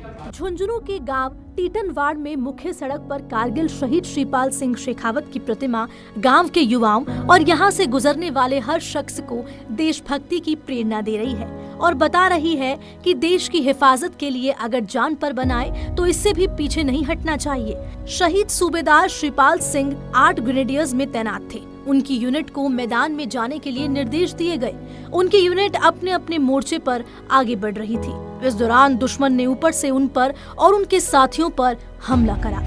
झुंझुनू के गांव टीटनवाड़ में मुख्य सड़क पर कारगिल शहीद श्रीपाल सिंह शेखावत की प्रतिमा गांव के युवाओं और यहां से गुजरने वाले हर शख्स को देशभक्ति की प्रेरणा दे रही है और बता रही है कि देश की हिफाजत के लिए अगर जान पर बनाए तो इससे भी पीछे नहीं हटना चाहिए। शहीद सूबेदार श्रीपाल सिंह 8 ग्रेनेडियर्स में तैनात थे। उनकी यूनिट को मैदान में जाने के लिए निर्देश दिए गए। उनकी यूनिट अपने अपने मोर्चे पर आगे बढ़ रही थी। इस दौरान दुश्मन ने ऊपर से उन पर और उनके साथियों पर हमला करा।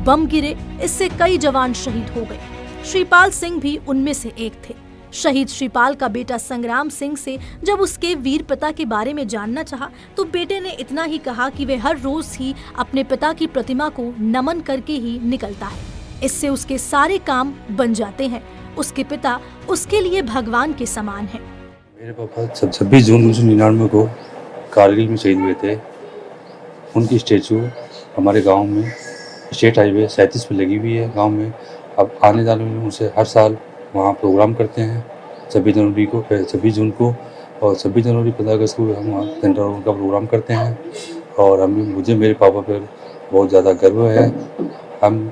बम गिरे, इससे कई जवान शहीद हो गए। श्रीपाल सिंह भी उनमें से एक थे। शहीद श्रीपाल का बेटा संग्राम सिंह से जब उसके वीर पिता के बारे में जानना चाहा तो बेटे ने इतना ही कहा कि वे हर रोज ही अपने पिता की प्रतिमा को नमन करके ही निकलता है। इससे उसके सारे काम बन जाते हैं। उसके पिता उसके लिए भगवान के समान हैं। मेरे पापा 26 जून 1999 को कारगिल में शहीद हुए थे। उनकी स्टैचू हमारे गांव में स्टेट हाईवे 37 पे लगी हुई है गांव में। अब आने जाने में उनसे हर साल वहाँ प्रोग्राम करते हैं 26 जून को और 26 जनवरी 15 अगस्त को हम वहाँ सेंट्रल का प्रोग्राम करते हैं। और मुझे मेरे पापा पर बहुत ज़्यादा गर्व है। हम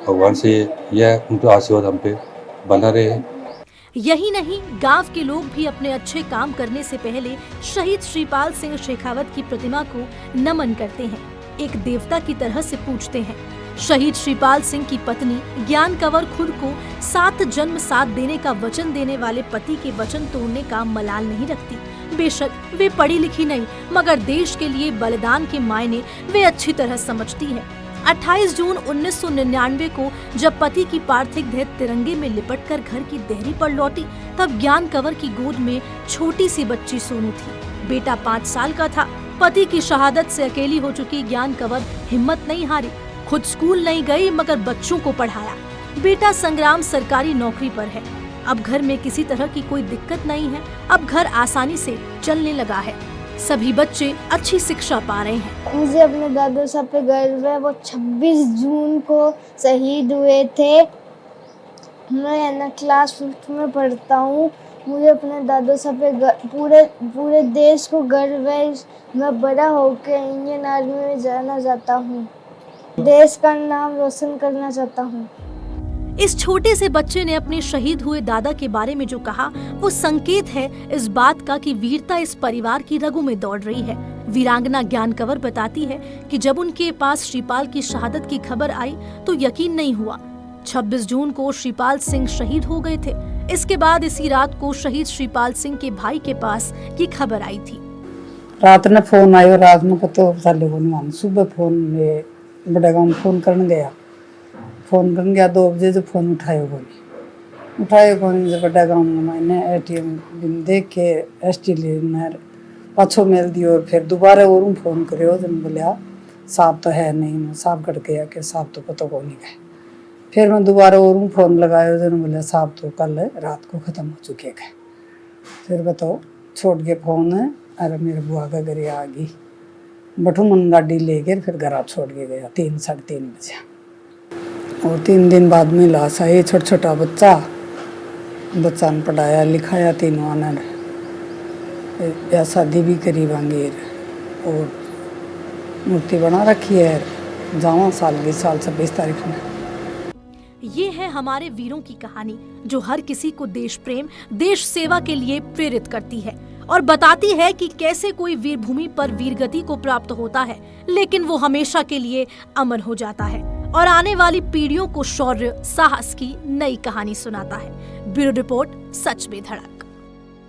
भगवान से यह उनका आशीर्वाद हम पे बना रहे। यही नहीं, गांव के लोग भी अपने अच्छे काम करने से पहले शहीद श्रीपाल सिंह शेखावत की प्रतिमा को नमन करते हैं, एक देवता की तरह से पूजते हैं। शहीद श्रीपाल सिंह की पत्नी ज्ञान कंवर खुद को 7 जन्म साथ देने का वचन देने वाले पति के वचन तोड़ने का मलाल नहीं रखती। बेशक वे पढ़ी लिखी नहीं, मगर देश के लिए बलिदान के मायने वे अच्छी तरह समझती है। 28 जून 1999 को जब पति की पार्थिव देह तिरंगे में लिपटकर घर की देहरी पर लौटी, तब ज्ञान कंवर की गोद में छोटी सी बच्ची सोनू थी। बेटा 5 साल का था। पति की शहादत से अकेली हो चुकी ज्ञान कंवर हिम्मत नहीं हारी। खुद स्कूल नहीं गई मगर बच्चों को पढ़ाया। बेटा संग्राम सरकारी नौकरी पर है। अब घर में किसी तरह की कोई दिक्कत नहीं है। अब घर आसानी से चलने लगा है। सभी बच्चे अच्छी शिक्षा पा रहे हैं। मुझे अपने दादा साहब पे गर्व है। वो 26 जून को शहीद हुए थे। मैं क्लास 5 में पढ़ता हूँ। मुझे अपने दादा साहब पे पूरे देश को गर्व है। मैं बड़ा होकर इंडियन आर्मी में जाना चाहता हूँ। देश का नाम रोशन करना चाहता हूँ। इस छोटे से बच्चे ने अपने शहीद हुए दादा के बारे में जो कहा वो संकेत है इस बात का कि वीरता इस परिवार की रगों में दौड़ रही है। वीरांगना ज्ञान कंवर बताती है कि जब उनके पास श्रीपाल की शहादत की खबर आई तो यकीन नहीं हुआ। 26 जून को श्रीपाल सिंह शहीद हो गए थे। इसके बाद इसी रात को शहीद श्रीपाल सिंह के भाई के पास ये खबर आई थी। रात में फोन आयो, रात में पता चले। सुबह फोन में बड़ा गाँव फोन करने गया 2 बजे जो फोन उठाए जब बड़ा गाँव में मैंने ATM देख के ST लेना पाछो मेल दियो और फिर दोबारा और फोन करो जब बोलिया साहब तो है नहीं। साहब कट गया कि साहब तो पता को नहीं गए। फिर मैं दोबारा और फोन लगाया जन बोलिया साहब तो कल रात को ख़त्म हो चुके गए। फिर बताओ छोड़ के फोन है। अरे मेरे बुआ का घर आ गई। बठू मन गाड़ी लेकर फिर घर छोड़ के गया 3 साढ़े 3 बजे। और 3 दिन बाद में लाश आई। छोटा बच्चा ने पढ़ाया लिखाया 3 ने या शादी भी करी बांगेर और मूर्ति बना रखी है। जावा साल 26 तारीख में। ये है हमारे वीरों की कहानी जो हर किसी को देश प्रेम, देश सेवा के लिए प्रेरित करती है और बताती है कि कैसे कोई वीर भूमि पर वीरगति को प्राप्त होता है, लेकिन वो हमेशा के लिए अमर हो जाता है और आने वाली पीढ़ियों को शौर्य, साहस की नई कहानी सुनाता है। ब्यूरो रिपोर्ट, सच में धड़क।